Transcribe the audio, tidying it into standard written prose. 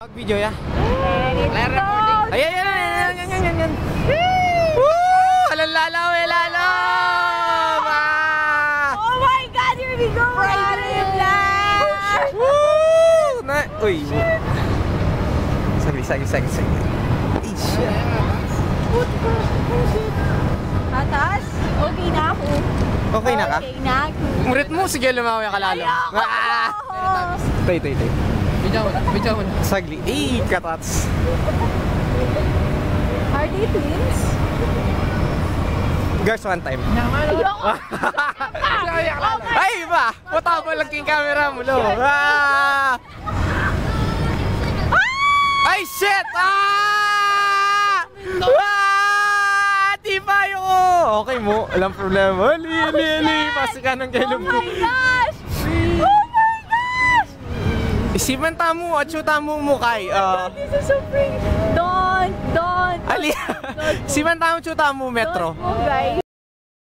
Mag-video ya. Clear recording. Ayan. Woo! Lalaw. Oh my God, here we go! Friday Vlog! Woo! Uy. Sagli. Ay, shit. Atas, okay na ako. Okay na ka? Okay na ako. Murit mo, sige lumawi ka lalo. Tay. Bidyaw mo na. Sagli. Katats. Are they twins? Girls, one time. Ayoko! Ay, iba! Puta mo lang yung camera mo, lo. Ay, shit! Di ba yun? Okay mo, walang problema. Ali. Pasikan ng kailong Oh my gosh! Oh my gosh! Isipan tamo at shoota mo mukay. This is so pretty. Don't. Ali. Isipan tamo shoota mo metro. Don't go, guys.